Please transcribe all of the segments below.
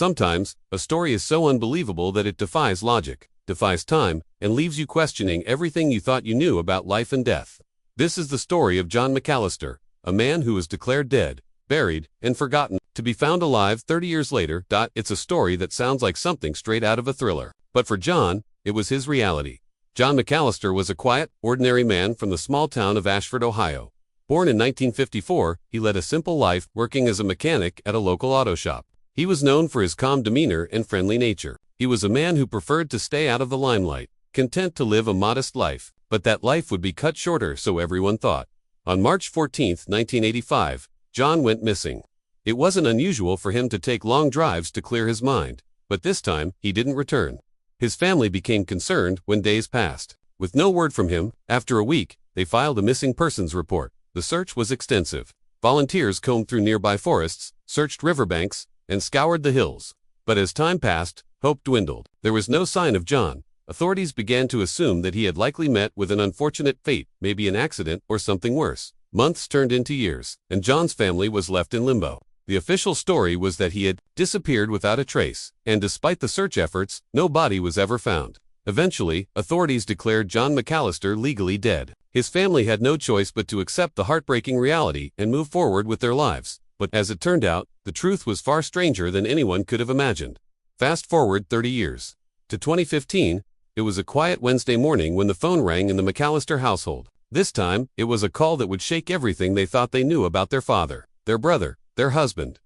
Sometimes, a story is so unbelievable that it defies logic, defies time, and leaves you questioning everything you thought you knew about life and death. This is the story of John McAllister, a man who was declared dead, buried, and forgotten, to be found alive 30 years later. It's a story that sounds like something straight out of a thriller. But for John, it was his reality. John McAllister was a quiet, ordinary man from the small town of Ashford, Ohio. Born in 1954, he led a simple life working as a mechanic at a local auto shop. He was known for his calm demeanor and friendly nature. He was a man who preferred to stay out of the limelight, content to live a modest life, but that life would be cut shorter, so everyone thought. On March 14, 1985, John went missing. It wasn't unusual for him to take long drives to clear his mind, but this time, he didn't return. His family became concerned when days passed. With no word from him, after a week, they filed a missing persons report. The search was extensive. Volunteers combed through nearby forests, searched riverbanks, and scoured the hills. But as time passed, hope dwindled. There was no sign of John. Authorities began to assume that he had likely met with an unfortunate fate, maybe an accident or something worse. Months turned into years, and John's family was left in limbo. The official story was that he had disappeared without a trace, and despite the search efforts, no body was ever found. Eventually, authorities declared John McAllister legally dead. His family had no choice but to accept the heartbreaking reality and move forward with their lives. But as it turned out, the truth was far stranger than anyone could have imagined. Fast forward 30 years. To 2015, it was a quiet Wednesday morning when the phone rang in the McAllister household. This time, it was a call that would shake everything they thought they knew about their father, their brother, their husband.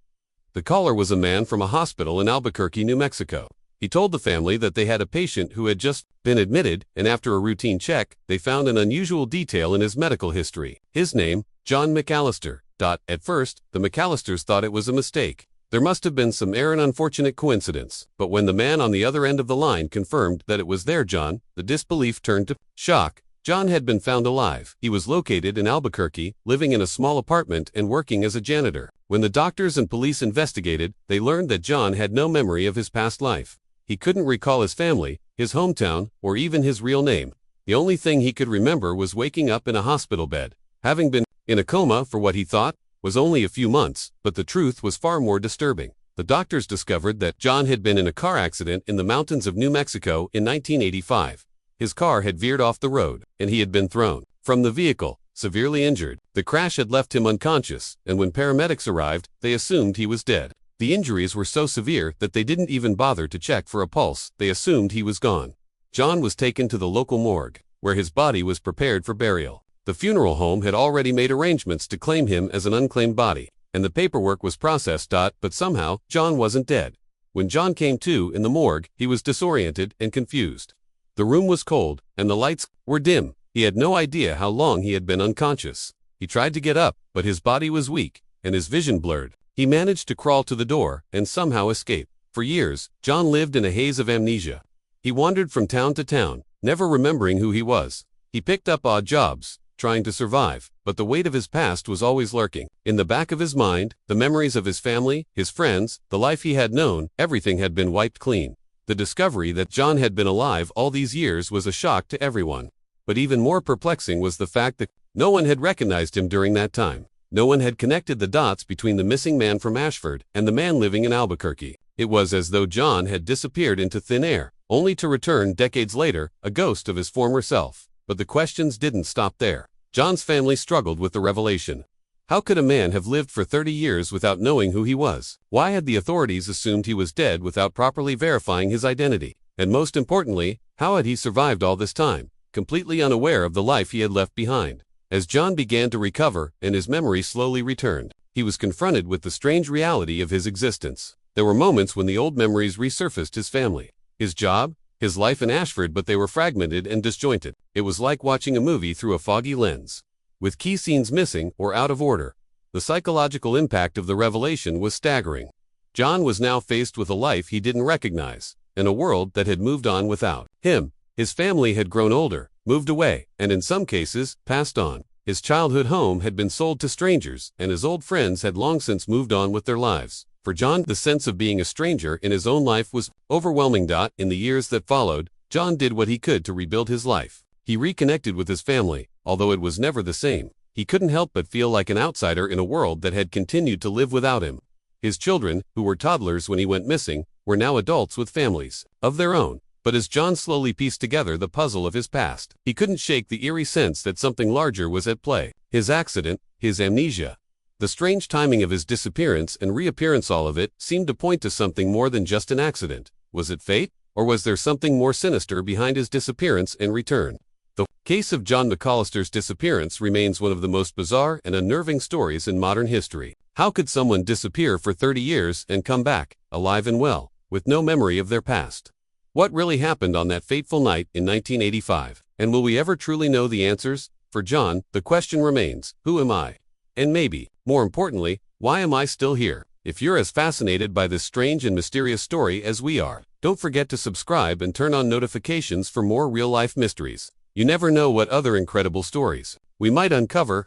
The caller was a man from a hospital in Albuquerque, New Mexico. He told the family that they had a patient who had just been admitted, and after a routine check, they found an unusual detail in his medical history. His name, John McAllister. At first, the McAllisters thought it was a mistake. There must have been some an unfortunate coincidence. But when the man on the other end of the line confirmed that it was their John, the disbelief turned to shock. John had been found alive. He was located in Albuquerque, living in a small apartment and working as a janitor. When the doctors and police investigated, they learned that John had no memory of his past life. He couldn't recall his family, his hometown, or even his real name. The only thing he could remember was waking up in a hospital bed, having been in a coma for what he thought was only a few months, but the truth was far more disturbing. The doctors discovered that John had been in a car accident in the mountains of New Mexico in 1985. His car had veered off the road, and he had been thrown from the vehicle, severely injured. The crash had left him unconscious, and when paramedics arrived, they assumed he was dead. The injuries were so severe that they didn't even bother to check for a pulse. They assumed he was gone. John was taken to the local morgue, where his body was prepared for burial. The funeral home had already made arrangements to claim him as an unclaimed body, and the paperwork was processed. But somehow, John wasn't dead. When John came to in the morgue, he was disoriented and confused. The room was cold, and the lights were dim. He had no idea how long he had been unconscious. He tried to get up, but his body was weak, and his vision blurred. He managed to crawl to the door and somehow escape. For years, John lived in a haze of amnesia. He wandered from town to town, never remembering who he was. He picked up odd jobs, trying to survive, but the weight of his past was always lurking. In the back of his mind, the memories of his family, his friends, the life he had known, everything had been wiped clean. The discovery that John had been alive all these years was a shock to everyone. But even more perplexing was the fact that no one had recognized him during that time. No one had connected the dots between the missing man from Ashford and the man living in Albuquerque. It was as though John had disappeared into thin air, only to return decades later, a ghost of his former self. But the questions didn't stop there. John's family struggled with the revelation. How could a man have lived for 30 years without knowing who he was? Why had the authorities assumed he was dead without properly verifying his identity? And most importantly, how had he survived all this time, completely unaware of the life he had left behind? As John began to recover and his memory slowly returned, he was confronted with the strange reality of his existence. There were moments when the old memories resurfaced: his family, his job, his life in Ashford, but they were fragmented and disjointed. It was like watching a movie through a foggy lens, with key scenes missing or out of order. The psychological impact of the revelation was staggering. John was now faced with a life he didn't recognize, and a world that had moved on without him. His family had grown older, moved away, and in some cases, passed on. His childhood home had been sold to strangers, and his old friends had long since moved on with their lives. For John, the sense of being a stranger in his own life was overwhelming. In the years that followed, John did what he could to rebuild his life. He reconnected with his family, although it was never the same. He couldn't help but feel like an outsider in a world that had continued to live without him. His children, who were toddlers when he went missing, were now adults with families of their own. But as John slowly pieced together the puzzle of his past, he couldn't shake the eerie sense that something larger was at play. His accident, his amnesia, the strange timing of his disappearance and reappearance, all of it seemed to point to something more than just an accident. Was it fate? Or was there something more sinister behind his disappearance and return? The case of John McAllister's disappearance remains one of the most bizarre and unnerving stories in modern history. How could someone disappear for 30 years and come back, alive and well, with no memory of their past? What really happened on that fateful night in 1985? And will we ever truly know the answers? For John, the question remains, who am I? And maybe, more importantly, why am I still here? If you're as fascinated by this strange and mysterious story as we are, don't forget to subscribe and turn on notifications for more real-life mysteries. You never know what other incredible stories we might uncover